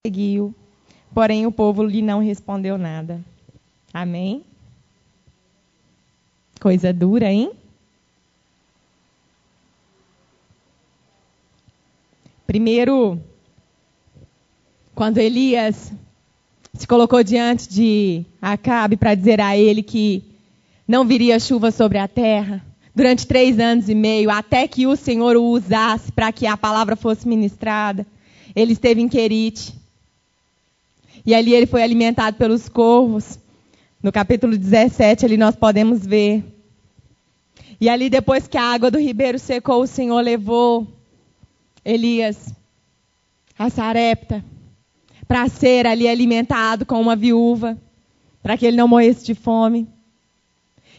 seguiu, porém o povo lhe não respondeu nada. Amém? Coisa dura, hein? Primeiro, quando Elias se colocou diante de Acabe para dizer a ele que não viria chuva sobre a terra durante 3 anos e meio, até que o Senhor o usasse para que a palavra fosse ministrada, ele esteve em Querite. E ali ele foi alimentado pelos corvos. No capítulo 17, ali nós podemos ver. E ali, depois que a água do ribeiro secou, o Senhor levou Elias a Sarepta para ser ali alimentado com uma viúva, para que ele não morresse de fome.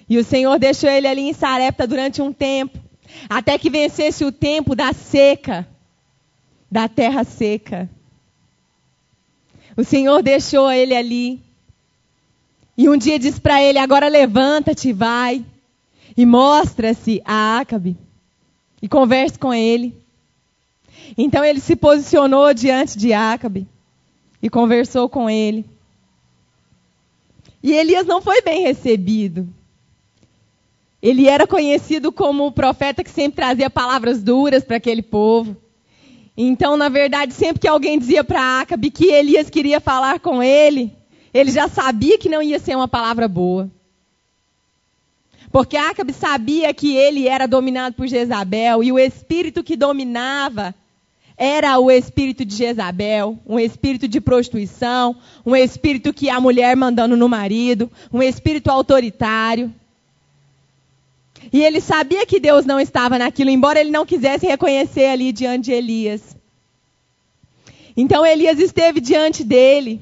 E o Senhor deixou ele ali em Sarepta durante um tempo, até que vencesse o tempo da seca, da terra seca. O Senhor deixou ele ali. E um dia disse para ele: agora levanta-te, vai, e mostra-se a Acabe, e converse com ele. Então ele se posicionou diante de Acabe, e conversou com ele. E Elias não foi bem recebido. Ele era conhecido como o profeta que sempre trazia palavras duras para aquele povo. Então, na verdade, sempre que alguém dizia para Acabe que Elias queria falar com ele, ele já sabia que não ia ser uma palavra boa. Porque Acabe sabia que ele era dominado por Jezabel, e o espírito que dominava era o espírito de Jezabel, um espírito de prostituição, um espírito que a mulher mandando no marido, um espírito autoritário. E ele sabia que Deus não estava naquilo, embora ele não quisesse reconhecer ali diante de Elias. Então Elias esteve diante dele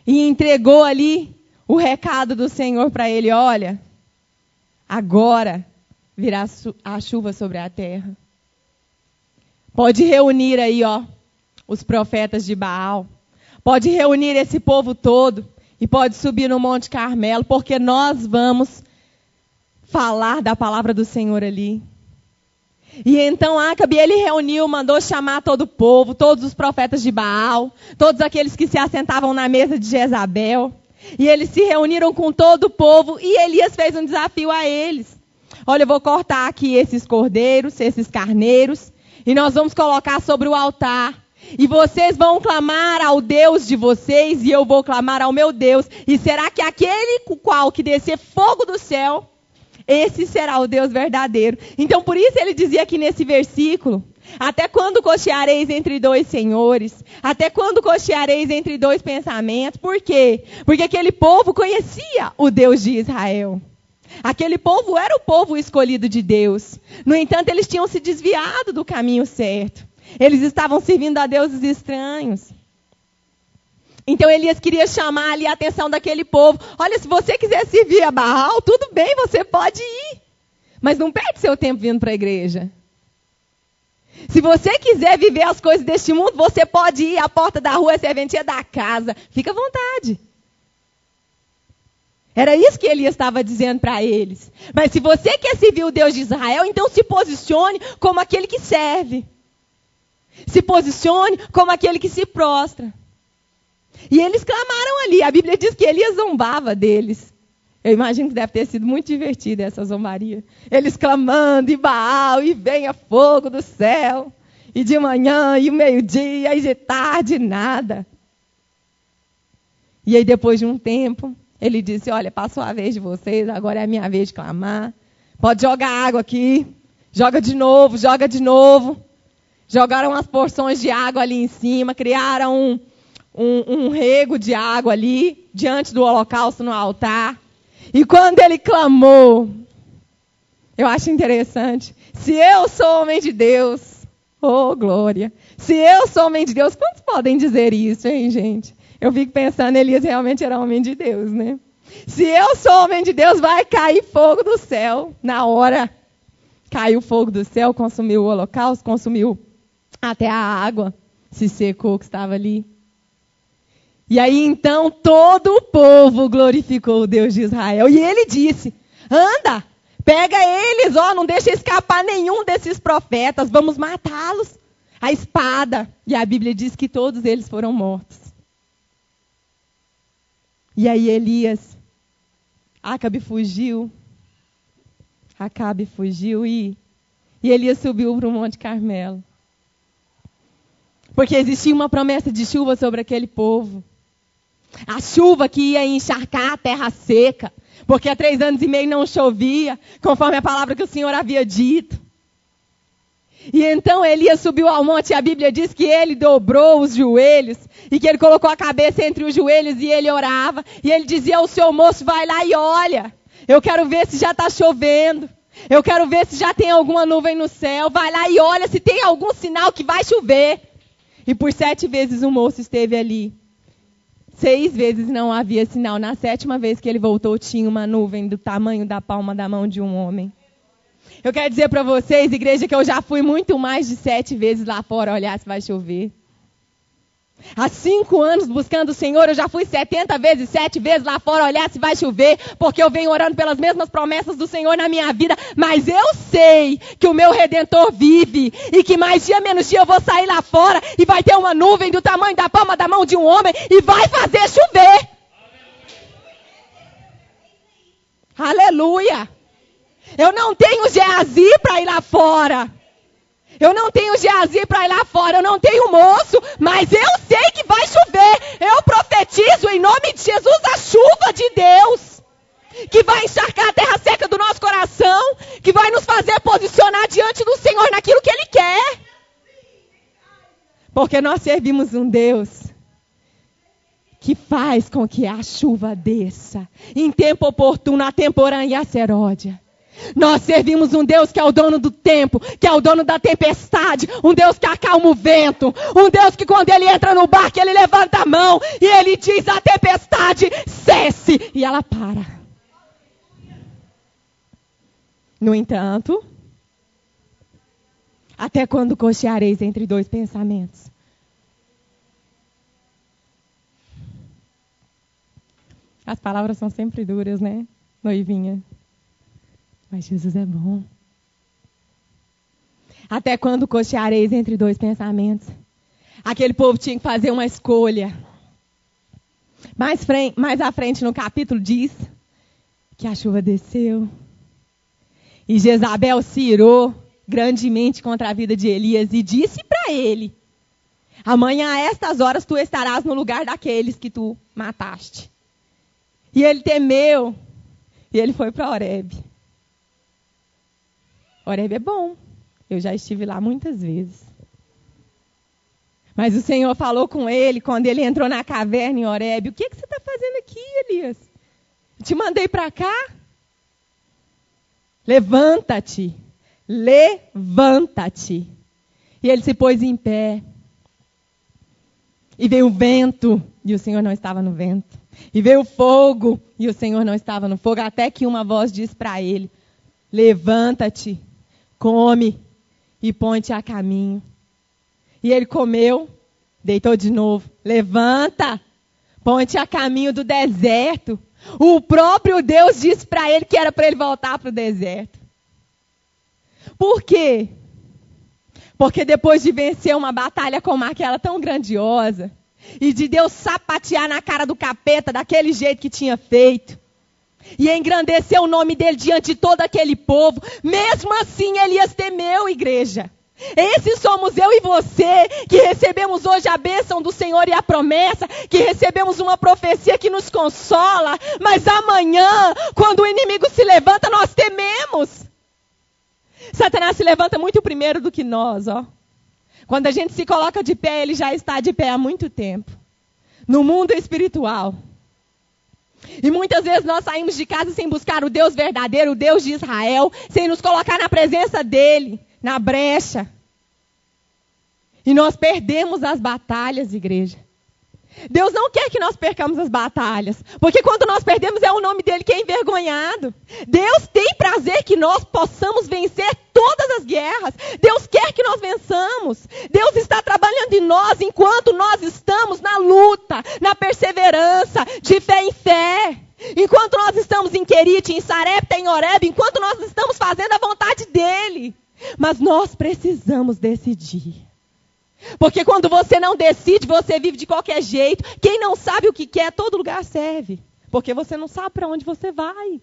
e entregou ali o recado do Senhor para ele: olha, agora virá a chuva sobre a terra. Pode reunir aí, os profetas de Baal. Pode reunir esse povo todo e pode subir no Monte Carmelo, porque nós vamos falar da palavra do Senhor ali. E então Acabe, ele reuniu, mandou chamar todo o povo, todos os profetas de Baal, todos aqueles que se assentavam na mesa de Jezabel. E eles se reuniram com todo o povo e Elias fez um desafio a eles. Olha, eu vou cortar aqui esses cordeiros, esses carneiros, e nós vamos colocar sobre o altar. E vocês vão clamar ao Deus de vocês, e eu vou clamar ao meu Deus. E será que aquele qual que descer fogo do céu, esse será o Deus verdadeiro? Então, por isso ele dizia aqui nesse versículo: até quando cocheareis entre 2 senhores? Até quando cocheareis entre 2 pensamentos? Por quê? Porque aquele povo conhecia o Deus de Israel. Aquele povo era o povo escolhido de Deus. No entanto, eles tinham se desviado do caminho certo. Eles estavam servindo a deuses estranhos. Então Elias queria chamar ali a atenção daquele povo. Olha, se você quiser servir a Baal, tudo bem, você pode ir. Mas não perde seu tempo vindo para a igreja. Se você quiser viver as coisas deste mundo, você pode ir à porta da rua, à serventia da casa. Fica à vontade. Era isso que Elias estava dizendo para eles. Mas se você quer servir o Deus de Israel, então se posicione como aquele que serve. Se posicione como aquele que se prostra. E eles clamaram ali. A Bíblia diz que Elias zombava deles. Eu imagino que deve ter sido muito divertida essa zombaria. Eles clamando, e Baal, e venha fogo do céu. E de manhã, e meio-dia, e de tarde, nada. E aí depois de um tempo, ele disse: olha, passou a vez de vocês, agora é a minha vez de clamar. Pode jogar água aqui. Joga de novo, joga de novo. Jogaram as porções de água ali em cima, criaram um rego de água ali, diante do holocausto no altar. E quando ele clamou, eu acho interessante, se eu sou homem de Deus, oh glória, se eu sou homem de Deus, quantos podem dizer isso, hein, gente? Eu fico pensando, Elias realmente era homem de Deus, né? Se eu sou homem de Deus, vai cair fogo do céu na hora. Caiu fogo do céu, consumiu o holocausto, consumiu até a água, se secou que estava ali. E aí então todo o povo glorificou o Deus de Israel. E ele disse: anda, pega eles, não deixa escapar nenhum desses profetas, vamos matá-los. a espada. E a Bíblia diz que todos eles foram mortos. E aí Acabe fugiu e Elias subiu para o Monte Carmelo. Porque existia uma promessa de chuva sobre aquele povo. A chuva que ia encharcar a terra seca. Porque há 3 anos e meio não chovia, conforme a palavra que o Senhor havia dito. E então Elias subiu ao monte e a Bíblia diz que ele dobrou os joelhos e que ele colocou a cabeça entre os joelhos e ele orava. E ele dizia ao seu moço, vai lá e olha. Eu quero ver se já está chovendo. Eu quero ver se já tem alguma nuvem no céu. Vai lá e olha se tem algum sinal que vai chover. E por 7 vezes o moço esteve ali. 6 vezes não havia sinal. Na 7ª vez que ele voltou, tinha uma nuvem do tamanho da palma da mão de um homem. Eu quero dizer para vocês, igreja, que eu já fui muito mais de 7 vezes lá fora olhar se vai chover. Há 5 anos buscando o Senhor, eu já fui 70 vezes, 7 vezes lá fora olhar se vai chover, porque eu venho orando pelas mesmas promessas do Senhor na minha vida, mas eu sei que o meu Redentor vive, e que mais dia menos dia eu vou sair lá fora, e vai ter uma nuvem do tamanho da palma da mão de um homem, e vai fazer chover. Aleluia! Eu não tenho Geazi para ir lá fora. Eu não tenho Geazi para ir lá fora. Eu não tenho moço. Mas eu sei que vai chover. Eu profetizo em nome de Jesus a chuva de Deus. Que vai encharcar a terra seca do nosso coração. Que vai nos fazer posicionar diante do Senhor naquilo que Ele quer. Porque nós servimos um Deus que faz com que a chuva desça. Em tempo oportuno, a temporã e a seródia. Nós servimos um Deus que é o dono do tempo, que é o dono da tempestade, um Deus que acalma o vento, um Deus que quando Ele entra no barco, Ele levanta a mão e Ele diz à tempestade, cesse, e ela para. No entanto, até quando cocheareis entre 2 pensamentos? As palavras são sempre duras, né, noivinha? Mas Jesus é bom. Até quando cocheareis entre 2 pensamentos? Aquele povo tinha que fazer uma escolha. Mais à frente no capítulo diz que a chuva desceu. E Jezabel se irou grandemente contra a vida de Elias e disse para ele, amanhã a estas horas tu estarás no lugar daqueles que tu mataste. E ele temeu e ele foi para Horebe. Horebe é bom. Eu já estive lá muitas vezes. Mas o Senhor falou com ele quando ele entrou na caverna em Horebe. O que você está fazendo aqui, Elias? Eu te mandei para cá. Levanta-te. Levanta-te. E ele se pôs em pé. E veio o vento. E o Senhor não estava no vento. E veio o fogo. E o Senhor não estava no fogo. Até que uma voz disse para ele, levanta-te. Come e põe-te a caminho. E ele comeu, deitou de novo. Levanta, põe-te a caminho do deserto. O próprio Deus disse para ele que era para ele voltar para o deserto. Por quê? Porque depois de vencer uma batalha como aquela tão grandiosa, e de Deus sapatear na cara do capeta daquele jeito que tinha feito, e engrandecer o nome dele diante de todo aquele povo. Mesmo assim, Elias temeu, igreja. Esses somos eu e você, que recebemos hoje a bênção do Senhor e a promessa, que recebemos uma profecia que nos consola, mas amanhã, quando o inimigo se levanta, nós tememos. Satanás se levanta muito primeiro do que nós, ó. Quando a gente se coloca de pé, ele já está de pé há muito tempo. No mundo espiritual. E muitas vezes nós saímos de casa sem buscar o Deus verdadeiro, o Deus de Israel, sem nos colocar na presença dele, na brecha. E nós perdemos as batalhas, igreja. Deus não quer que nós percamos as batalhas, porque quando nós perdemos é o nome dele que é envergonhado. Deus tem prazer que nós possamos vencer todas as guerras. Deus quer que nós vençamos. Deus está trabalhando em nós enquanto nós estamos na luta, na perseverança, de fé em fé. Enquanto nós estamos em Querite, em Sarepta, em Horebe, enquanto nós estamos fazendo a vontade dele. Mas nós precisamos decidir. Porque quando você não decide, você vive de qualquer jeito. Quem não sabe o que quer, todo lugar serve. Porque você não sabe para onde você vai.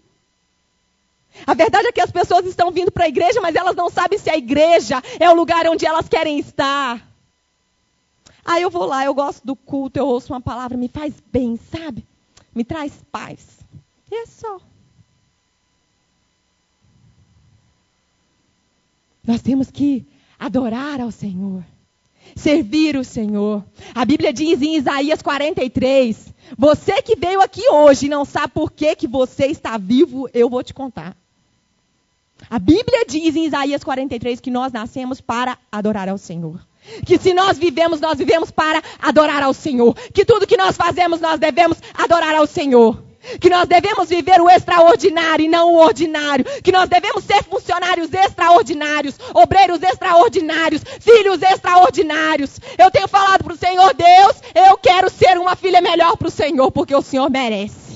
A verdade é que as pessoas estão vindo para a igreja, mas elas não sabem se a igreja é o lugar onde elas querem estar. Aí eu vou lá, eu gosto do culto, eu ouço uma palavra, me faz bem, sabe? Me traz paz. E é só. Nós temos que adorar ao Senhor. Servir o Senhor. A Bíblia diz em Isaías 43, você que veio aqui hoje e não sabe por que você está vivo, eu vou te contar. A Bíblia diz em Isaías 43 que nós nascemos para adorar ao Senhor. Que se nós vivemos para adorar ao Senhor. Que tudo que nós fazemos, nós devemos adorar ao Senhor. Que nós devemos viver o extraordinário e não o ordinário. Que nós devemos ser funcionários extraordinários, obreiros extraordinários, filhos extraordinários. Eu tenho falado para o Senhor, Deus, eu quero ser uma filha melhor para o Senhor, porque o Senhor merece.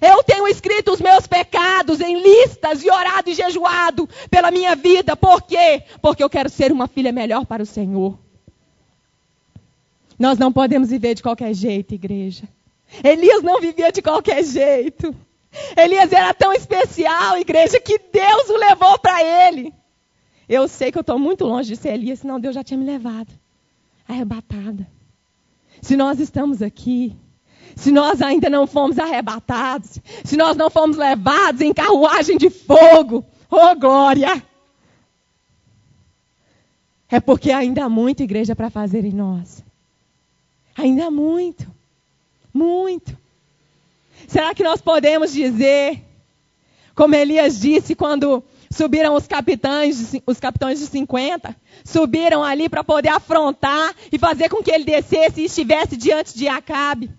Eu tenho escrito os meus pecados em listas e orado e jejuado pela minha vida. Por quê? Porque eu quero ser uma filha melhor para o Senhor. Nós não podemos viver de qualquer jeito, igreja. Elias não vivia de qualquer jeito. Elias era tão especial, igreja, que Deus o levou para ele. Eu sei que eu estou muito longe de ser Elias, senão Deus já tinha me levado. Arrebatada. Se nós estamos aqui, se nós ainda não fomos arrebatados, se nós não fomos levados em carruagem de fogo, oh glória! É porque ainda há muita igreja para fazer em nós. Ainda há muito. Muito. Será que nós podemos dizer, como Elias disse quando subiram os capitães de 50, subiram ali para poder afrontar e fazer com que ele descesse e estivesse diante de Acabe.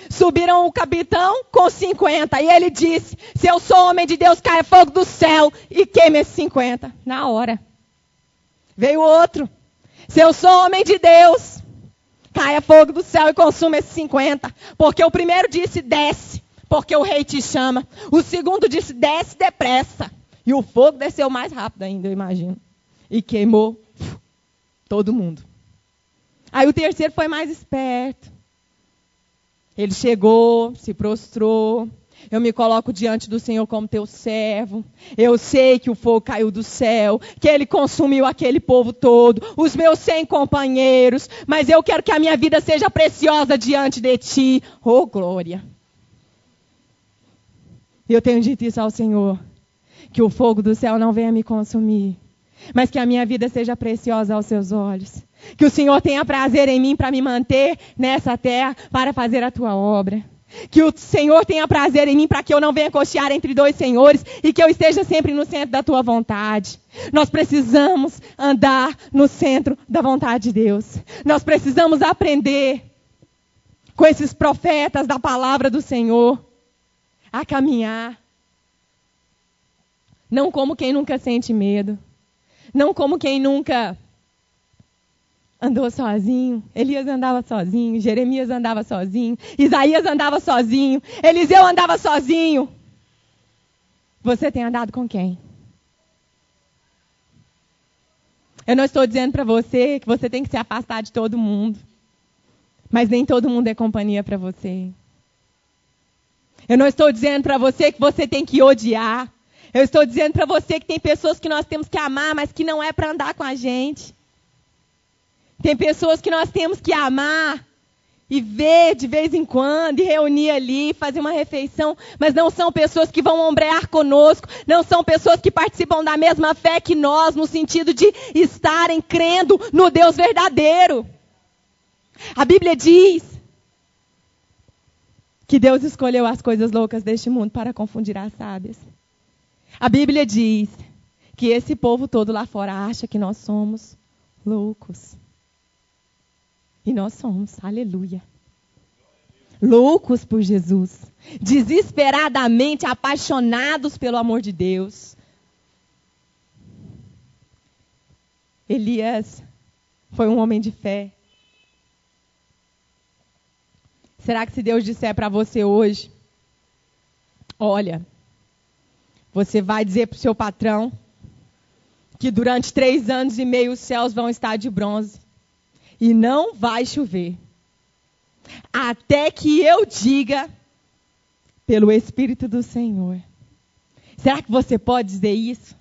Subiram o capitão com 50 e ele disse, se eu sou homem de Deus, caia fogo do céu e queime esses 50. Na hora. Veio outro, se eu sou homem de Deus, caia fogo do céu e consuma esses 50. Porque o primeiro disse, desce, porque o rei te chama. O segundo disse, desce depressa. E o fogo desceu mais rápido ainda, eu imagino. E queimou todo mundo. Aí o terceiro foi mais esperto. Ele chegou, se prostrou. Eu me coloco diante do Senhor como teu servo. Eu sei que o fogo caiu do céu, que ele consumiu aquele povo todo, os meus 100 companheiros. Mas eu quero que a minha vida seja preciosa diante de ti. Oh, glória! Eu tenho dito isso ao Senhor, que o fogo do céu não venha me consumir, mas que a minha vida seja preciosa aos seus olhos. Que o Senhor tenha prazer em mim para me manter nessa terra, para fazer a tua obra. Que o Senhor tenha prazer em mim para que eu não venha cochear entre dois senhores e que eu esteja sempre no centro da tua vontade. Nós precisamos andar no centro da vontade de Deus. Nós precisamos aprender com esses profetas da palavra do Senhor a caminhar. Não como quem nunca sente medo. Não como quem nunca andou sozinho. Elias andava sozinho. Jeremias andava sozinho. Isaías andava sozinho. Eliseu andava sozinho. Você tem andado com quem? Eu não estou dizendo para você que você tem que se afastar de todo mundo. Mas nem todo mundo é companhia para você. Eu não estou dizendo para você que você tem que odiar. Eu estou dizendo para você que tem pessoas que nós temos que amar, mas que não é para andar com a gente. Tem pessoas que nós temos que amar e ver de vez em quando, e reunir ali, fazer uma refeição, mas não são pessoas que vão ombrear conosco, não são pessoas que participam da mesma fé que nós, no sentido de estarem crendo no Deus verdadeiro. A Bíblia diz que Deus escolheu as coisas loucas deste mundo para confundir as sábias. A Bíblia diz que esse povo todo lá fora acha que nós somos loucos. E nós somos, aleluia. Loucos por Jesus. Desesperadamente apaixonados pelo amor de Deus. Elias foi um homem de fé. Será que se Deus disser para você hoje, olha, você vai dizer para o seu patrão que durante 3 anos e meio os céus vão estar de bronze e não vai chover, até que eu diga pelo Espírito do Senhor. Será que você pode dizer isso?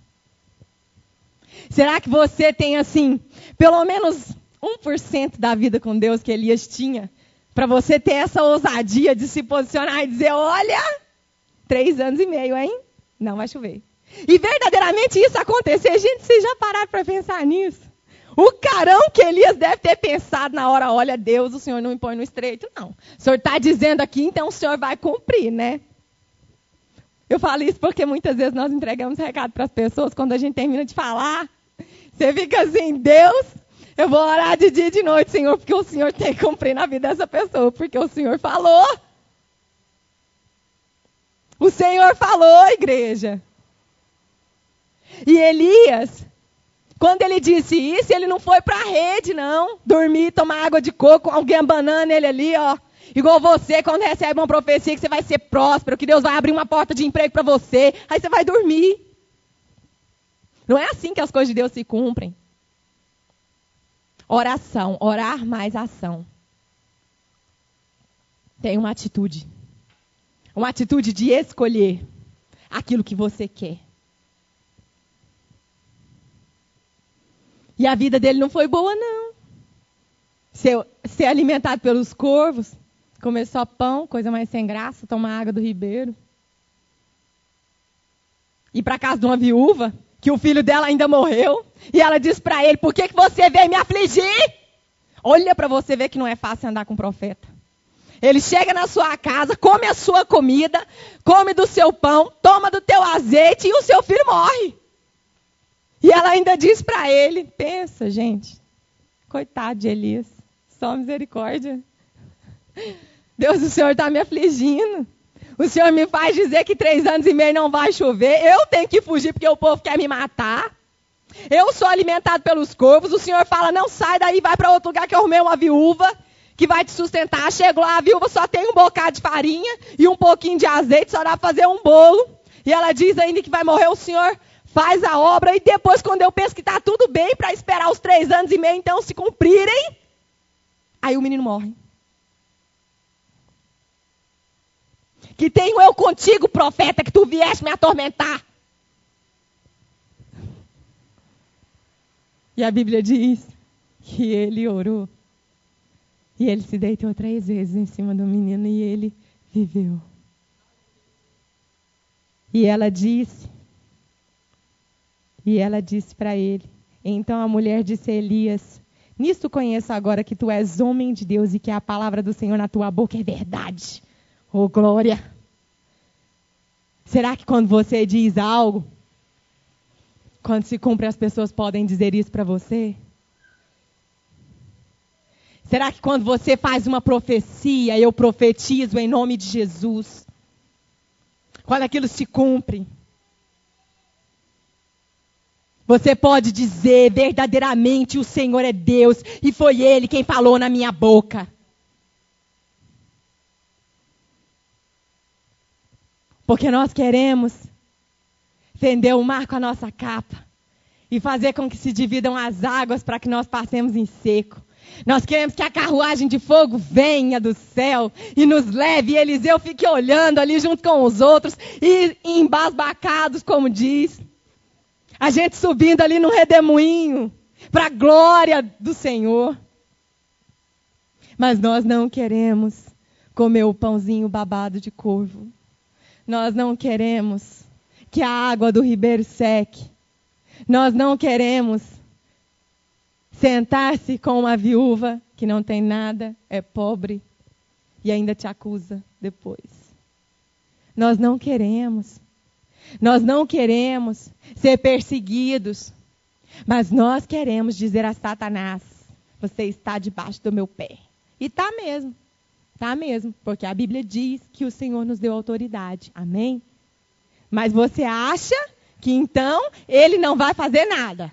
Será que você tem, assim, pelo menos 1% da vida com Deus que Elias tinha, para você ter essa ousadia de se posicionar e dizer, olha, 3 anos e meio, hein? Não vai chover. E verdadeiramente isso acontecer, gente, vocês já pararam para pensar nisso? O carão que Elias deve ter pensado na hora, olha, Deus, o Senhor não me põe no estreito, não. O Senhor está dizendo aqui, então o Senhor vai cumprir, né? Eu falo isso porque muitas vezes nós entregamos recado para as pessoas, quando a gente termina de falar, você fica assim, Deus, eu vou orar de dia e de noite, Senhor, porque o Senhor tem que cumprir na vida dessa pessoa, porque o Senhor falou. O Senhor falou, igreja. E Elias, quando ele disse isso, ele não foi para a rede, não. Dormir, tomar água de coco, alguém abanando ele ali, ó. Igual você, quando recebe uma profecia que você vai ser próspero, que Deus vai abrir uma porta de emprego para você, aí você vai dormir. Não é assim que as coisas de Deus se cumprem. Oração, orar mais ação. Tem uma atitude. Uma atitude de escolher aquilo que você quer. E a vida dele não foi boa, não. Ser alimentado pelos corvos, comer só pão, coisa mais sem graça, tomar água do ribeiro. Ir para casa de uma viúva, que o filho dela ainda morreu, e ela diz para ele, por que você veio me afligir? Olha para você ver que não é fácil andar com um profeta. Ele chega na sua casa, come a sua comida, come do seu pão, toma do teu azeite e o seu filho morre. E ela ainda diz para ele, pensa, gente, coitado de Elias, só misericórdia. Deus, o Senhor está me afligindo. O Senhor me faz dizer que 3 anos e meio não vai chover. Eu tenho que fugir porque o povo quer me matar. Eu sou alimentado pelos corvos. O Senhor fala, não, sai daí, vai para outro lugar que eu arrumei uma viúva que vai te sustentar. Chego lá, a viúva só tem um bocado de farinha e um pouquinho de azeite, só dá para fazer um bolo. E ela diz ainda que vai morrer, o Senhor faz a obra. E depois, quando eu penso que está tudo bem para esperar os 3 anos e meio, então, se cumprirem, aí o menino morre. Que tenho eu contigo, profeta, que tu vieste me atormentar. E a Bíblia diz que ele orou. E ele se deitou 3 vezes em cima do menino e ele viveu. E ela disse para ele. Então a mulher disse a Elias, nisto conheço agora que tu és homem de Deus e que a palavra do Senhor na tua boca é verdade. Oh, glória! Será que quando você diz algo, quando se cumpre, as pessoas podem dizer isso para você? Será que quando você faz uma profecia, eu profetizo em nome de Jesus, quando aquilo se cumpre, você pode dizer verdadeiramente o Senhor é Deus e foi Ele quem falou na minha boca? Porque nós queremos fender o mar com a nossa capa e fazer com que se dividam as águas para que nós passemos em seco. Nós queremos que a carruagem de fogo venha do céu e nos leve, e Eliseu fique olhando ali junto com os outros e embasbacados, como diz. A gente subindo ali num redemoinho para a glória do Senhor. Mas nós não queremos comer o pãozinho babado de corvo. Nós não queremos que a água do ribeiro seque. Nós não queremos sentar-se com uma viúva que não tem nada, é pobre e ainda te acusa depois. Nós não queremos. Nós não queremos ser perseguidos. Mas nós queremos dizer a Satanás, você está debaixo do meu pé. E está mesmo. Tá mesmo, porque a Bíblia diz que o Senhor nos deu autoridade. Amém? Mas você acha que então ele não vai fazer nada?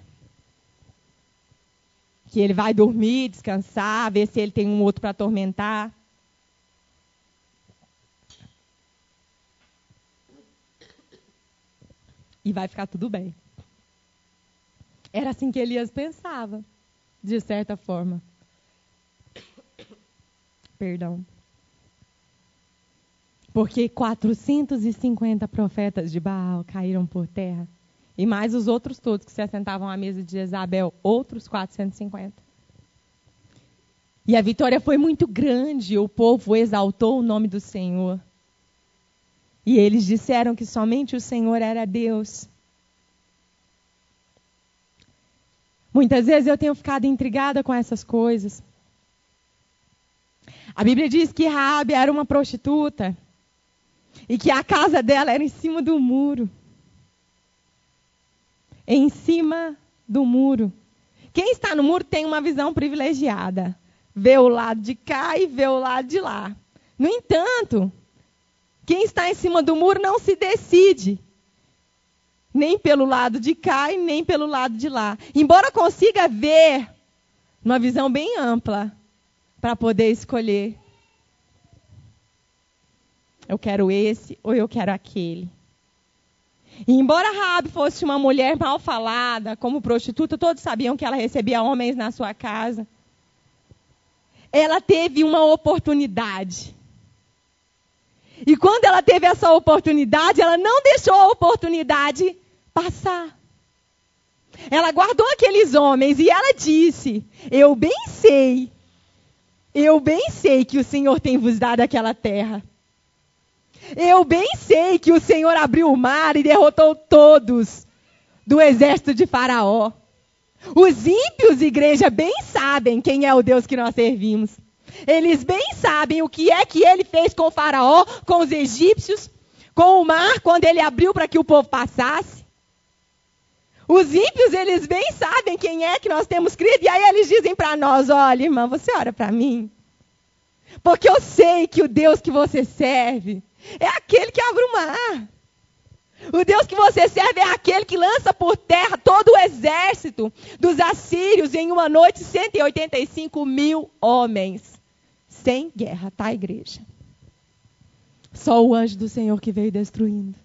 Que ele vai dormir, descansar, ver se ele tem um outro para atormentar? E vai ficar tudo bem. Era assim que Elias pensava, de certa forma. Perdão. Porque 450 profetas de Baal caíram por terra. E mais os outros todos que se assentavam à mesa de Jezabel, outros 450. E a vitória foi muito grande, o povo exaltou o nome do Senhor. E eles disseram que somente o Senhor era Deus. Muitas vezes eu tenho ficado intrigada com essas coisas. A Bíblia diz que Raabe era uma prostituta e que a casa dela era em cima do muro. Em cima do muro. Quem está no muro tem uma visão privilegiada. Vê o lado de cá e vê o lado de lá. No entanto, quem está em cima do muro não se decide. Nem pelo lado de cá e nem pelo lado de lá. Embora consiga ver uma visão bem ampla para poder escolher. Eu quero esse ou eu quero aquele. E embora Raabe fosse uma mulher mal falada, como prostituta, todos sabiam que ela recebia homens na sua casa. Ela teve uma oportunidade. E quando ela teve essa oportunidade, ela não deixou a oportunidade passar. Ela guardou aqueles homens e ela disse: eu bem sei que o Senhor tem vos dado aquela terra. Eu bem sei que o Senhor abriu o mar e derrotou todos do exército de Faraó. Os ímpios, igreja, bem sabem quem é o Deus que nós servimos. Eles bem sabem o que é que ele fez com o Faraó, com os egípcios, com o mar, quando ele abriu para que o povo passasse. Os ímpios, eles bem sabem quem é que nós temos crido. E aí eles dizem para nós: olha, irmã, você ora para mim. Porque eu sei que o Deus que você serve é aquele que abre o mar. O Deus que você serve é aquele que lança por terra todo o exército dos assírios em uma noite, 185 mil homens. Sem guerra, tá, igreja? Só o anjo do Senhor que veio destruindo.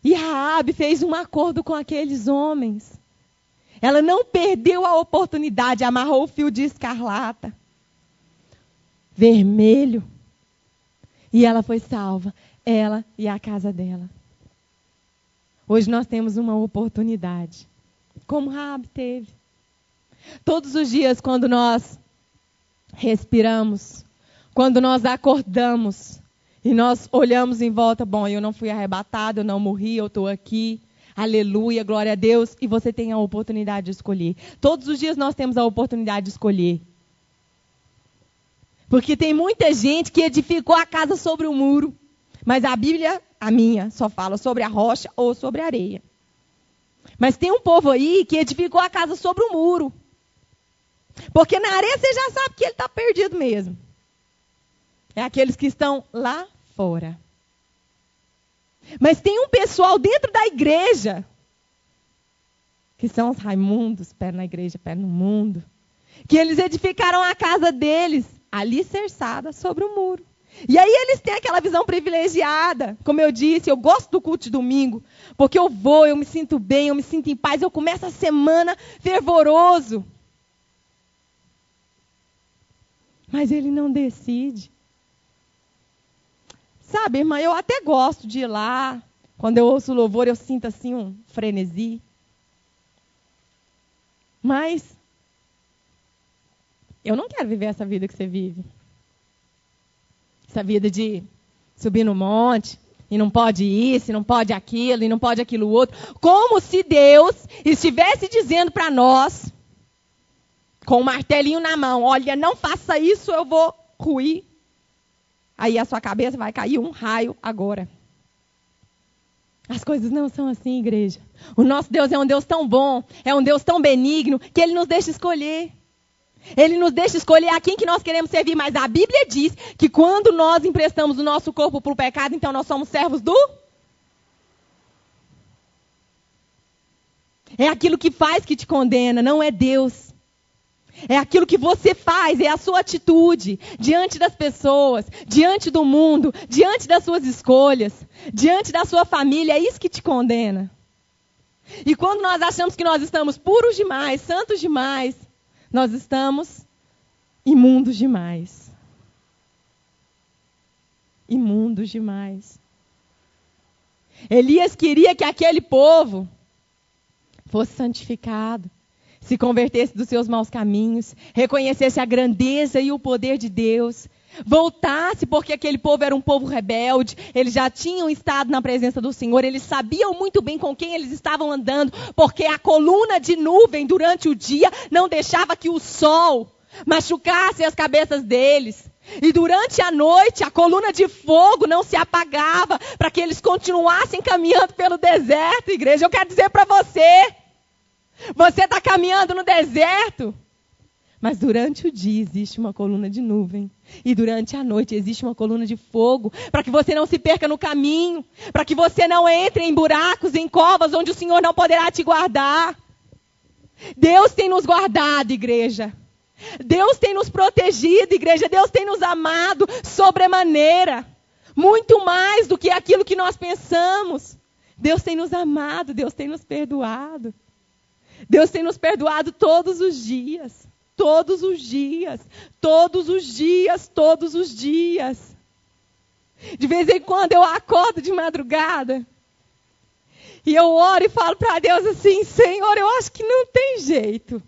E Raabe fez um acordo com aqueles homens. Ela não perdeu a oportunidade, amarrou o fio de escarlata, vermelho. E ela foi salva, ela e a casa dela. Hoje nós temos uma oportunidade, como Raabe teve. Todos os dias, quando nós respiramos, quando nós acordamos e nós olhamos em volta, bom, eu não fui arrebatado, eu não morri, eu estou aqui, aleluia, glória a Deus, e você tem a oportunidade de escolher. Todos os dias nós temos a oportunidade de escolher. Porque tem muita gente que edificou a casa sobre o muro, mas a Bíblia, a minha, só fala sobre a rocha ou sobre a areia. Mas tem um povo aí que edificou a casa sobre o muro. Porque na areia você já sabe que ele está perdido mesmo. É aqueles que estão lá fora. Mas tem um pessoal dentro da igreja, que são os Raimundos, pé na igreja, pé no mundo, que eles edificaram a casa deles, alicerçada sobre o muro. E aí eles têm aquela visão privilegiada. Como eu disse, eu gosto do culto de domingo, porque eu vou, eu me sinto bem, eu me sinto em paz, eu começo a semana fervoroso. Mas ele não decide. Sabe, irmã, eu até gosto de ir lá. Quando eu ouço o louvor, eu sinto assim um frenesi. Mas eu não quero viver essa vida que você vive. Essa vida de subir no monte, e não pode isso, e não pode aquilo, e não pode aquilo outro. Como se Deus estivesse dizendo para nós, com um martelinho na mão: olha, não faça isso, eu vou ruir. Aí a sua cabeça vai cair um raio agora. As coisas não são assim, igreja. O nosso Deus é um Deus tão bom, é um Deus tão benigno, que Ele nos deixa escolher. Ele nos deixa escolher a quem que nós queremos servir. Mas a Bíblia diz que quando nós emprestamos o nosso corpo para o pecado, então nós somos servos do... É aquilo que faz que te condena, não é Deus. É aquilo que você faz, é a sua atitude diante das pessoas, diante do mundo, diante das suas escolhas, diante da sua família, é isso que te condena. E quando nós achamos que nós estamos puros demais, santos demais, nós estamos imundos demais. Imundos demais. Elias queria que aquele povo fosse santificado, se convertesse dos seus maus caminhos, reconhecesse a grandeza e o poder de Deus, voltasse, porque aquele povo era um povo rebelde, eles já tinham estado na presença do Senhor, eles sabiam muito bem com quem eles estavam andando, porque a coluna de nuvem durante o dia não deixava que o sol machucasse as cabeças deles. E durante a noite, a coluna de fogo não se apagava para que eles continuassem caminhando pelo deserto, igreja. Eu quero dizer para você, você está caminhando no deserto, mas durante o dia existe uma coluna de nuvem. E durante a noite existe uma coluna de fogo, para que você não se perca no caminho, para que você não entre em buracos, em covas, onde o Senhor não poderá te guardar. Deus tem nos guardado, igreja. Deus tem nos protegido, igreja. Deus tem nos amado sobremaneira. Muito mais do que aquilo que nós pensamos. Deus tem nos amado, Deus tem nos perdoado. Deus tem nos perdoado todos os dias. Todos os dias. Todos os dias. Todos os dias. De vez em quando eu acordo de madrugada. E eu oro e falo para Deus assim: Senhor, eu acho que não tem jeito.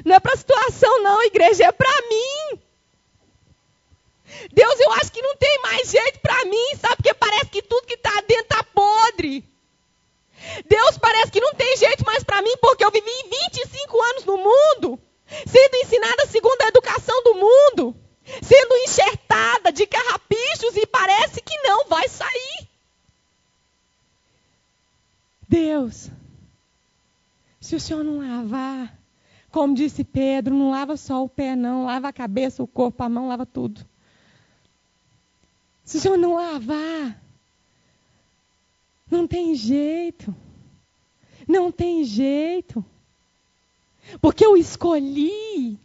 Não é para a situação não, igreja, é para mim. Deus, eu acho que não tem mais jeito para mim, sabe? Porque parece que tudo que está dentro está podre. Deus, parece que não tem jeito mais para mim, porque eu vivi 25 anos no mundo, sendo ensinada segundo a educação do mundo, sendo enxertada de carrapichos e parece que não vai sair. Deus, se o Senhor não lavar, como disse Pedro, não lava só o pé não, lava a cabeça, o corpo, a mão, lava tudo. Se o Senhor não lavar, não tem jeito. Não tem jeito. Porque eu escolhi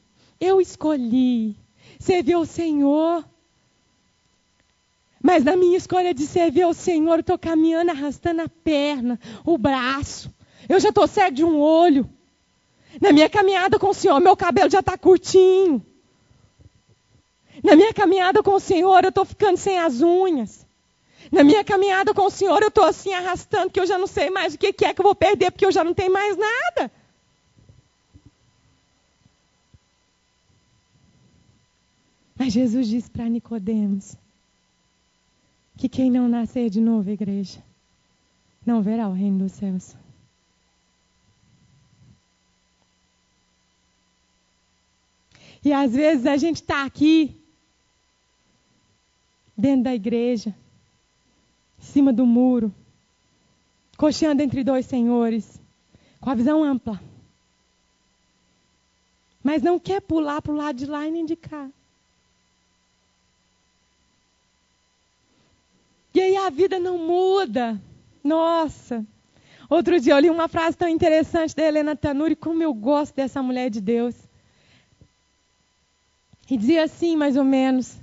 servir ao Senhor. Mas na minha escolha de servir ao Senhor, eu estou caminhando, arrastando a perna, o braço. Eu já estou cego de um olho. Na minha caminhada com o Senhor, meu cabelo já está curtinho. Na minha caminhada com o Senhor, eu estou ficando sem as unhas. Na minha caminhada com o Senhor, eu estou assim arrastando, que eu já não sei mais o que é que eu vou perder, porque eu já não tenho mais nada. Mas Jesus disse para Nicodemos que quem não nascer de novo, igreja, não verá o reino dos céus. E às vezes a gente está aqui, dentro da igreja, em cima do muro, cocheando entre dois senhores, com a visão ampla. Mas não quer pular para o lado de lá e nem de cá. E aí a vida não muda. Nossa! Outro dia eu li uma frase tão interessante da Helena Tanuri, como eu gosto dessa mulher de Deus. E dizia assim, mais ou menos,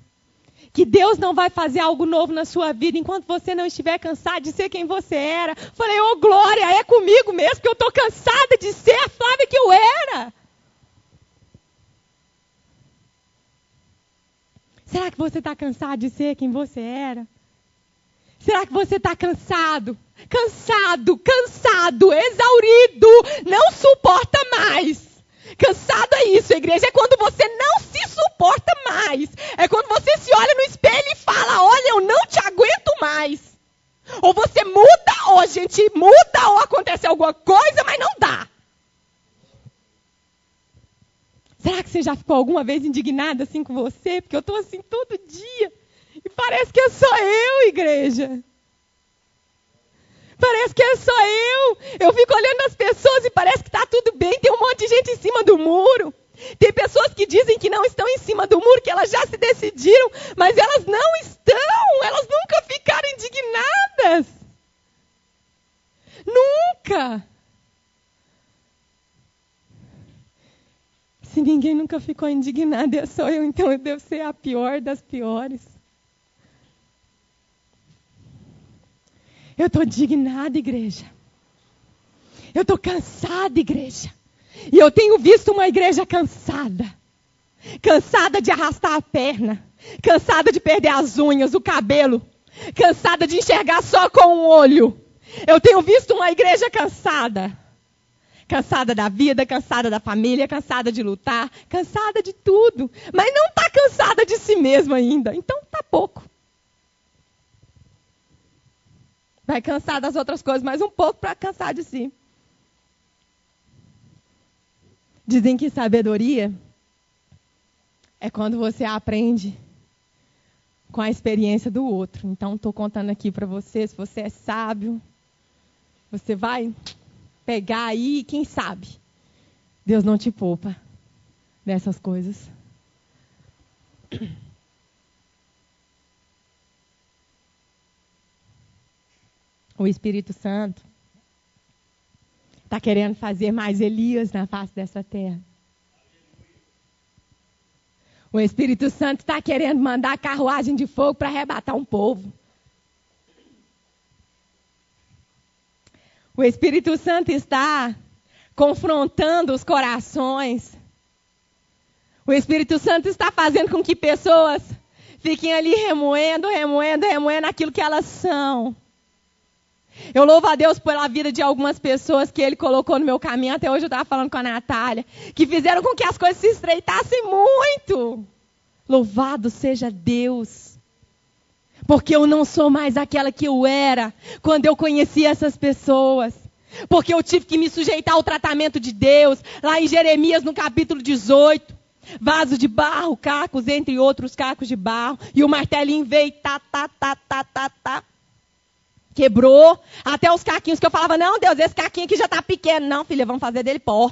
que Deus não vai fazer algo novo na sua vida enquanto você não estiver cansado de ser quem você era. Falei, ô glória, é comigo mesmo, que eu estou cansada de ser a Flávia que eu era. Será que você está cansado de ser quem você era? Será que você está cansado, exaurido, não suporta mais? Cansado é isso, igreja, é quando você não se suporta mais. É quando você se olha no espelho e fala, olha, eu não te aguento mais. Ou você muda, ou a gente muda, ou acontece alguma coisa, mas não dá. Será que você já ficou alguma vez indignada assim com você? Porque eu estou assim todo dia. E parece que é só eu, igreja. Parece que é só eu. Eu fico olhando as pessoas e parece que está tudo bem. Tem um monte de gente em cima do muro. Tem pessoas que dizem que não estão em cima do muro, que elas já se decidiram, mas elas não estão. Elas nunca ficaram indignadas. Nunca. Se ninguém nunca ficou indignado, é só eu, então eu devo ser a pior das piores. Eu estou indignada, igreja. Eu estou cansada, igreja. E eu tenho visto uma igreja cansada. Cansada de arrastar a perna. Cansada de perder as unhas, o cabelo. Cansada de enxergar só com um olho. Eu tenho visto uma igreja cansada. Cansada da vida, cansada da família, cansada de lutar, cansada de tudo. Mas não está cansada de si mesma ainda. Então está pouco. Vai cansar das outras coisas, mas um pouco para cansar de si. Dizem que sabedoria é quando você aprende com a experiência do outro. Então, estou contando aqui para você, se você é sábio, você vai pegar aí, quem sabe, Deus não te poupa dessas coisas. O Espírito Santo está querendo fazer mais Elias na face dessa terra. O Espírito Santo está querendo mandar carruagem de fogo para arrebatar um povo. O Espírito Santo está confrontando os corações. O Espírito Santo está fazendo com que pessoas fiquem ali remoendo aquilo que elas são. Eu louvo a Deus pela vida de algumas pessoas que Ele colocou no meu caminho. Até hoje eu estava falando com a Natália. Que fizeram com que as coisas se estreitassem muito. Louvado seja Deus. Porque eu não sou mais aquela que eu era quando eu conheci essas pessoas. Porque eu tive que me sujeitar ao tratamento de Deus. Lá em Jeremias, no capítulo 18. Vaso de barro, cacos, entre outros cacos de barro. E o martelinho veio, tá. Quebrou. Até os caquinhos que eu falava, não, Deus, esse caquinho aqui já tá pequeno. Não, filha, vamos fazer dele pó.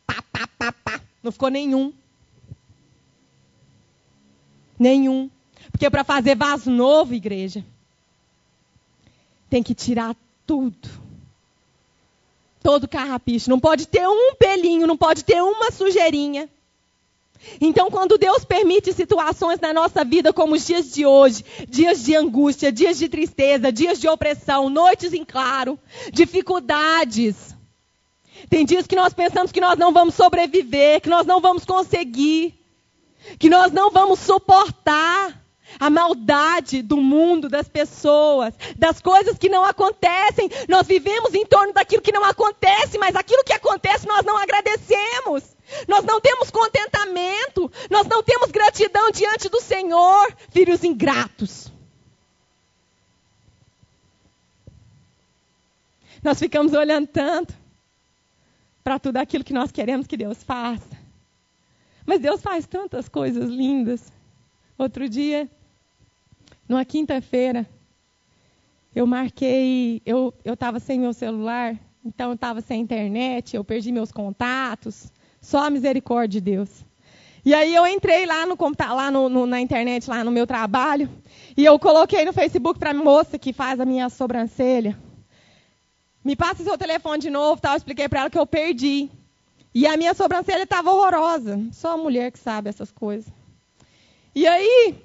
Pá. Não ficou nenhum. Nenhum. Porque para fazer vaso novo, igreja, tem que tirar tudo. Todo carrapicho. Não pode ter um pelinho, não pode ter uma sujeirinha. Então, quando Deus permite situações na nossa vida, como os dias de hoje, dias de angústia, dias de tristeza, dias de opressão, noites em claro, dificuldades. Tem dias que nós pensamos que nós não vamos sobreviver, que nós não vamos conseguir, que nós não vamos suportar a maldade do mundo, das pessoas, das coisas que não acontecem. Nós vivemos em torno daquilo que não acontece, mas aquilo que acontece nós não agradecemos. Nós não temos contentamento, nós não temos gratidão diante do Senhor, filhos ingratos. Nós ficamos olhando tanto para tudo aquilo que nós queremos que Deus faça. Mas Deus faz tantas coisas lindas. Outro dia, numa quinta-feira, eu estava sem meu celular, então eu estava sem internet, eu perdi meus contatos. Só a misericórdia de Deus. E aí eu entrei lá na internet, lá no meu trabalho, e eu coloquei no Facebook para a moça que faz a minha sobrancelha. Me passa seu telefone de novo, tal. Eu expliquei para ela que eu perdi. E a minha sobrancelha estava horrorosa. Só a mulher que sabe essas coisas. E aí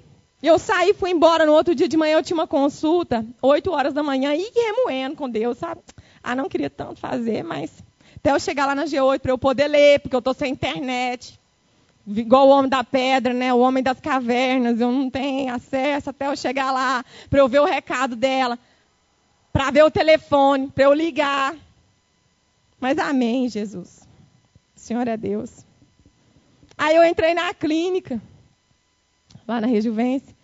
eu saí, fui embora. No outro dia de manhã eu tinha uma consulta, 8 horas da manhã, e remoendo com Deus, sabe? Não queria tanto fazer, mas até eu chegar lá na G8 para eu poder ler, porque eu estou sem internet. Igual o homem da pedra, né? O homem das cavernas. Eu não tenho acesso até eu chegar lá para eu ver o recado dela. Para ver o telefone, para eu ligar. Mas amém, Jesus. O Senhor é Deus. Aí eu entrei na clínica, lá na Rejuvência.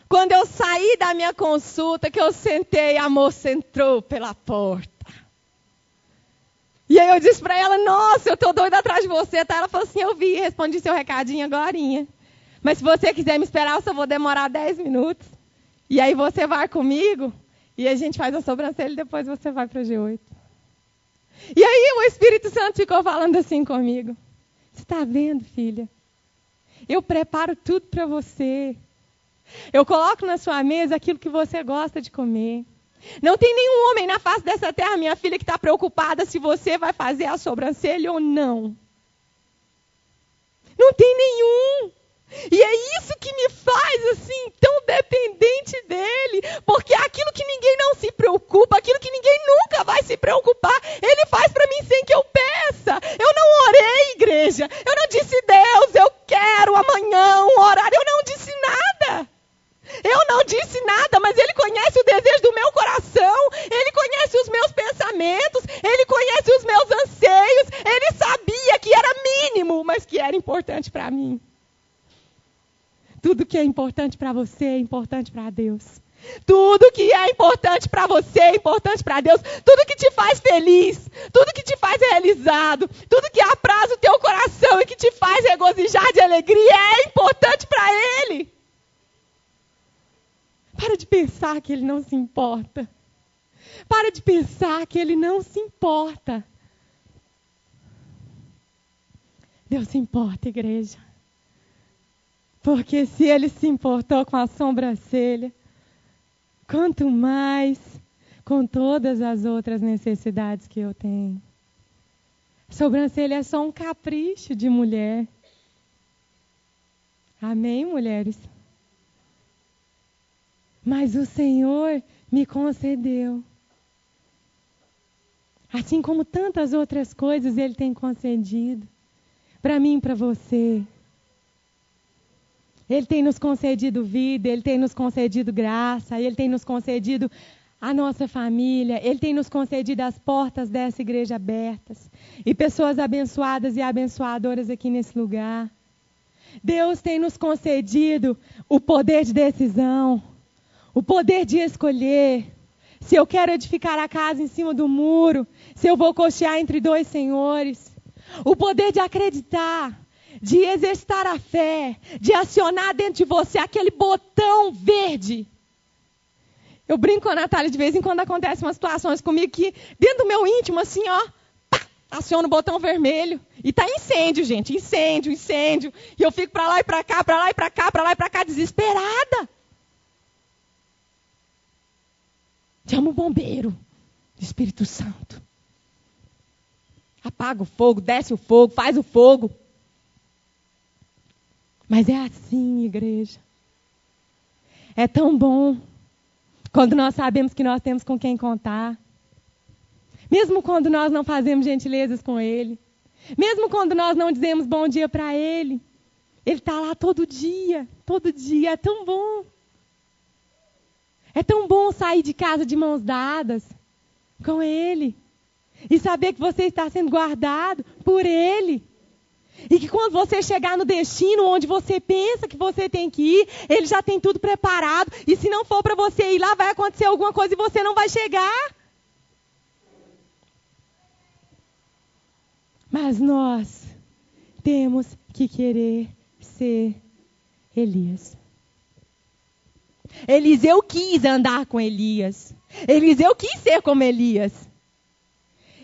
Quando eu saí da minha consulta, que eu sentei, a moça entrou pela porta. E aí eu disse para ela, nossa, eu estou doida atrás de você. Tá? Ela falou assim, eu vi, respondi seu recadinho agorinha. Mas se você quiser me esperar, eu só vou demorar 10 minutos. E aí você vai comigo, e a gente faz a sobrancelha e depois você vai para o G8. E aí o Espírito Santo ficou falando assim comigo. Você está vendo, filha? Eu preparo tudo para você. Eu coloco na sua mesa aquilo que você gosta de comer. Não tem nenhum homem na face dessa terra, minha filha, que está preocupada se você vai fazer a sobrancelha ou não. Não tem nenhum. E é isso que me faz, assim, tão dependente dele. Porque aquilo que ninguém não se preocupa, aquilo que ninguém nunca vai se preocupar, ele faz para mim sem que eu peça. Eu não orei, igreja. Eu não disse, Deus, eu quero amanhã um horário. Eu não disse nada. Eu não disse nada, mas ele conhece o desejo do meu coração. Ele conhece os meus pensamentos. Ele conhece os meus anseios. Ele sabia que era mínimo, mas que era importante para mim. Tudo que é importante para você é importante para Deus. Tudo que é importante para você é importante para Deus. Tudo que te faz feliz, tudo que te faz realizado, tudo que apraz o teu coração e que te faz regozijar de alegria é importante para Ele. Para de pensar que Ele não se importa. Para de pensar que Ele não se importa. Deus se importa, igreja. Porque se Ele se importou com a sobrancelha, quanto mais com todas as outras necessidades que eu tenho. Sobrancelha é só um capricho de mulher. Amém, mulheres? Mas o Senhor me concedeu. Assim como tantas outras coisas Ele tem concedido. Para mim e para você. Ele tem nos concedido vida, Ele tem nos concedido graça, Ele tem nos concedido a nossa família, Ele tem nos concedido as portas dessa igreja abertas e pessoas abençoadas e abençoadoras aqui nesse lugar. Deus tem nos concedido o poder de decisão, o poder de escolher se eu quero edificar a casa em cima do muro, se eu vou cochear entre dois senhores, o poder de acreditar, de exercitar a fé, de acionar dentro de você aquele botão verde. Eu brinco com a Natália de vez em quando acontecem umas situações comigo que dentro do meu íntimo, assim, ó, pá, aciona o botão vermelho. E tá incêndio, gente, incêndio. E eu fico para lá e para cá, para lá e para cá, para lá e para cá, desesperada. Chama o bombeiro, Espírito Santo. Apaga o fogo, desce o fogo, faz o fogo. Mas é assim, igreja. É tão bom quando nós sabemos que nós temos com quem contar. Mesmo quando nós não fazemos gentilezas com Ele. Mesmo quando nós não dizemos bom dia para Ele. Ele está lá todo dia. É tão bom. É tão bom sair de casa de mãos dadas com Ele. E saber que você está sendo guardado por Ele. E que quando você chegar no destino onde você pensa que você tem que ir, Ele já tem tudo preparado. E se não for para você ir lá, vai acontecer alguma coisa e você não vai chegar. Mas nós temos que querer ser Elias. Eliseu quis andar com Elias. Eliseu quis ser como Elias.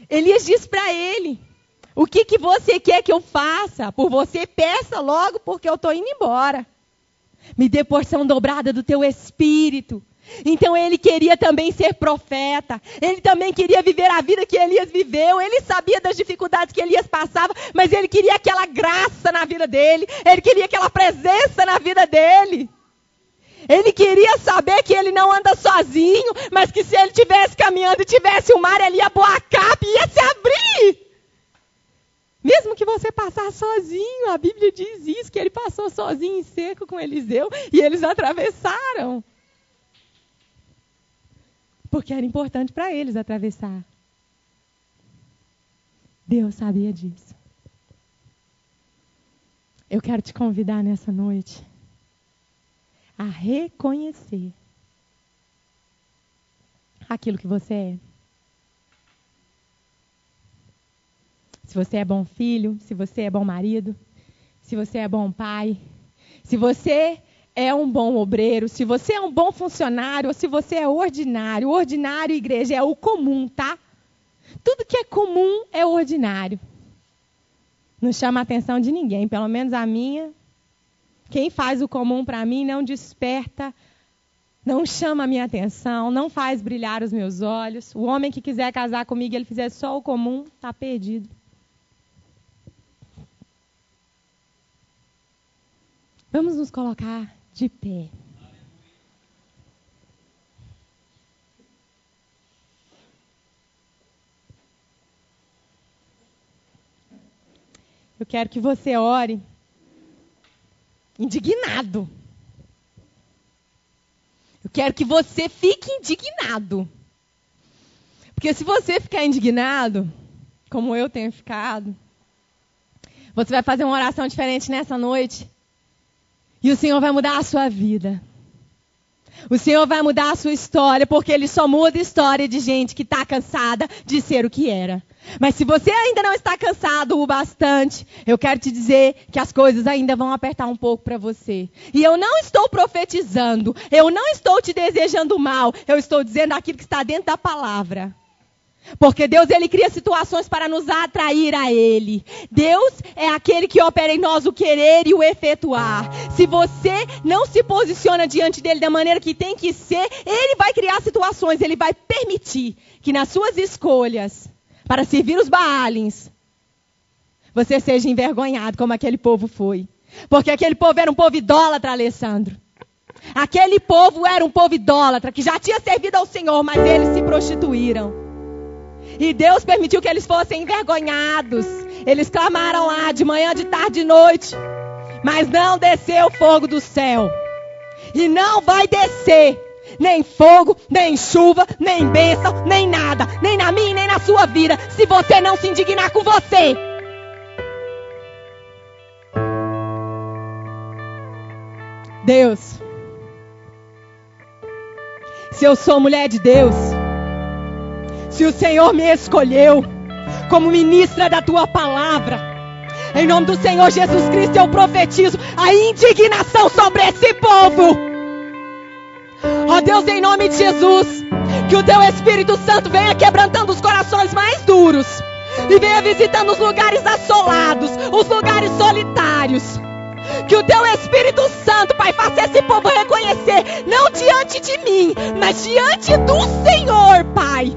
Elias disse para ele: o que você quer que eu faça? Por você, peça logo, porque eu estou indo embora. Me dê porção dobrada do teu espírito. Então ele queria também ser profeta. Ele também queria viver a vida que Elias viveu. Ele sabia das dificuldades que Elias passava, mas ele queria aquela graça na vida dele. Ele queria aquela presença na vida dele. Ele queria saber que ele não anda sozinho, mas que se ele estivesse caminhando e tivesse o mar, ele ia pôr a capa e ia se abrir. Mesmo que você passar sozinho, a Bíblia diz isso, que ele passou sozinho em seco com Eliseu e eles atravessaram. Porque era importante para eles atravessar. Deus sabia disso. Eu quero te convidar nessa noite a reconhecer aquilo que você é. Se você é bom filho, se você é bom marido, se você é bom pai, se você é um bom obreiro, se você é um bom funcionário ou se você é ordinário. O ordinário, igreja, é o comum, tá? Tudo que é comum é ordinário. Não chama a atenção de ninguém, pelo menos a minha. Quem faz o comum para mim não desperta, não chama a minha atenção, não faz brilhar os meus olhos. O homem que quiser casar comigo e ele fizer só o comum, está perdido. Vamos nos colocar de pé. Eu quero que você ore indignado. Eu quero que você fique indignado. Porque se você ficar indignado, como eu tenho ficado, você vai fazer uma oração diferente nessa noite. E o Senhor vai mudar a sua vida. O Senhor vai mudar a sua história, porque Ele só muda a história de gente que está cansada de ser o que era. Mas se você ainda não está cansado o bastante, eu quero te dizer que as coisas ainda vão apertar um pouco para você. E eu não estou profetizando, eu não estou te desejando mal, eu estou dizendo aquilo que está dentro da palavra. Porque Deus, Ele cria situações para nos atrair a Ele. Deus é aquele que opera em nós o querer e o efetuar. Se você não se posiciona diante dEle da maneira que tem que ser, Ele vai criar situações, Ele vai permitir que nas suas escolhas para servir os Baalins, você seja envergonhado como aquele povo foi. Porque aquele povo era um povo idólatra, Alessandro. Aquele povo era um povo idólatra, que já tinha servido ao Senhor, mas eles se prostituíram. E Deus permitiu que eles fossem envergonhados. Eles clamaram lá de manhã, de tarde, de noite. Mas não desceu fogo do céu. E não vai descer nem fogo, nem chuva, nem bênção, nem nada. Nem na minha, nem na sua vida. Se você não se indignar com você. Deus, se eu sou mulher de Deus, se o Senhor me escolheu como ministra da Tua palavra, em nome do Senhor Jesus Cristo eu profetizo a indignação sobre esse povo. Ó Deus, em nome de Jesus, que o Teu Espírito Santo venha quebrantando os corações mais duros e venha visitando os lugares assolados, os lugares solitários. Que o Teu Espírito Santo, Pai, faça esse povo reconhecer, não diante de mim, mas diante do Senhor, Pai,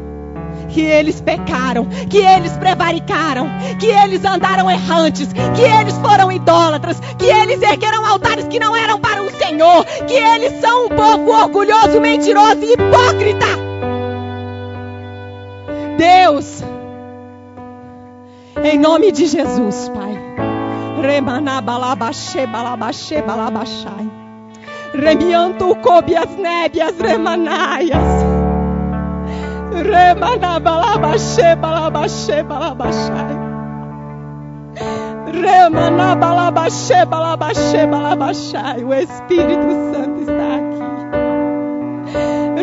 que eles pecaram, que eles prevaricaram, que eles andaram errantes, que eles foram idólatras, que eles ergueram altares que não eram para o Senhor, que eles são um povo orgulhoso, mentiroso e hipócrita. Deus, em nome de Jesus, Pai, remanabalabashe, balabashe, balabashai, remianto cobias nébias, remanaias, remanabalabashe, balabashe, balabashai, remanabalabashe, balabashe, balabashai. O Espírito Santo está aqui.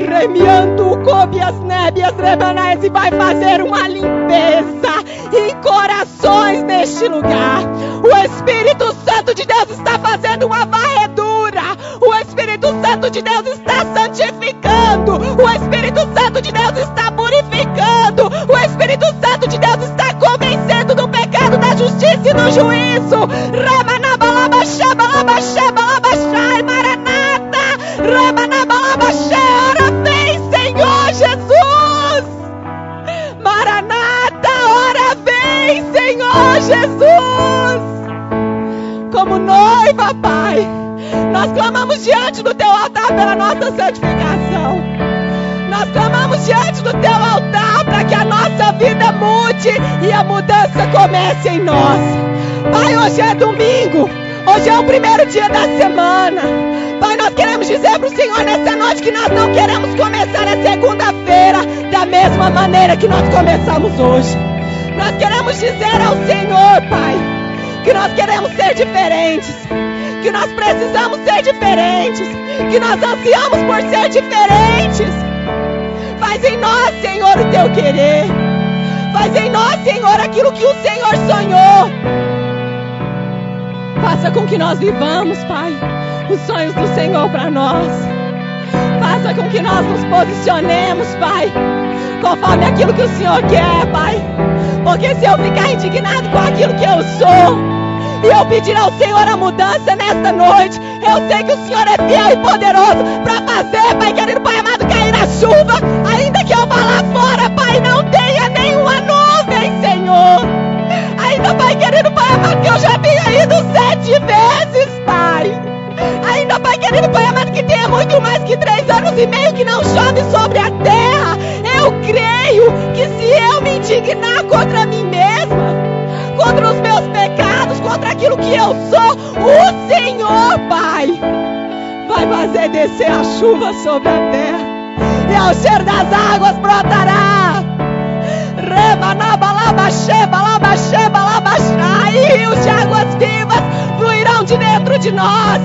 Remiando cobias nébias, remanaias, e vai fazer uma limpeza em corações neste lugar. O Espírito Santo de Deus está fazendo uma varredura. O Espírito Santo de Deus está santificando. O Espírito Santo de Deus está purificando. O Espírito Santo de Deus está convencendo do pecado, da justiça e do juízo. Ramanabalabashe, balabashe, balabashai, maranata. Ramanabalabashe, ora vem, Senhor Jesus. Maranata, ora vem, Senhor Jesus. Como noiva, Pai, nós clamamos diante do Teu altar pela nossa santificação. Nós clamamos diante do Teu altar para que a nossa vida mude e a mudança comece em nós. Pai, hoje é domingo, hoje é o primeiro dia da semana. Pai, nós queremos dizer para o Senhor nessa noite que nós não queremos começar a segunda-feira da mesma maneira que nós começamos hoje. Nós queremos dizer ao Senhor, Pai, que nós queremos ser diferentes, que nós precisamos ser diferentes, que nós ansiamos por ser diferentes. Faz em nós, Senhor, o Teu querer. Faz em nós, Senhor, aquilo que o Senhor sonhou. Faça com que nós vivamos, Pai, os sonhos do Senhor para nós. Faça com que nós nos posicionemos, Pai, conforme aquilo que o Senhor quer, Pai. Porque se eu ficar indignado com aquilo que eu sou, e eu pedir ao Senhor a mudança nesta noite, eu sei que o Senhor é fiel e poderoso para fazer, Pai querido, Pai amado, cair a chuva. Ainda que eu vá lá fora, Pai, não tenha nenhuma nuvem, Senhor. Ainda, Pai querido, Pai amado, que eu já tenha ido 7 vezes, Pai. chove, meio que não chove sobre a terra. Eu creio que se eu me indignar contra mim mesma, contra os meus pecados, contra aquilo que eu sou, o Senhor, Pai, vai fazer descer a chuva sobre a terra, e ao cheiro das águas brotará. E rios de águas vivas fluirão de dentro de nós,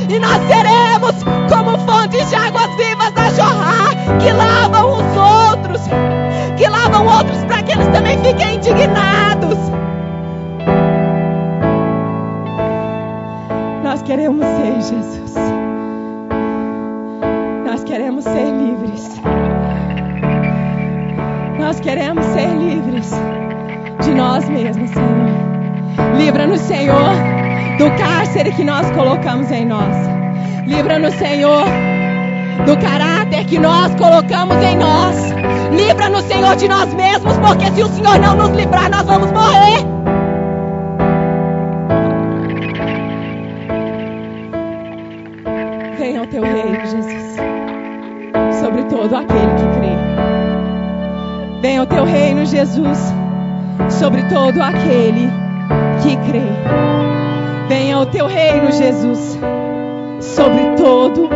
e nós seremos como fontes de águas vivas a jorrar, que lavam os outros, que lavam outros para que eles também fiquem indignados. Nós queremos ser Jesus. Nós queremos ser livres. Nós queremos ser livres de nós mesmos, Senhor. Livra-nos, Senhor, do cárcere que nós colocamos em nós. Livra-nos, Senhor, do caráter que nós colocamos em nós. Livra-nos, Senhor, de nós mesmos, porque se o Senhor não nos livrar, nós vamos morrer. Venha o teu reino, Jesus, sobre todo aquele que crê. Venha o teu reino, Jesus, sobre todo aquele que crê. Venha o teu reino, Jesus, sobre todo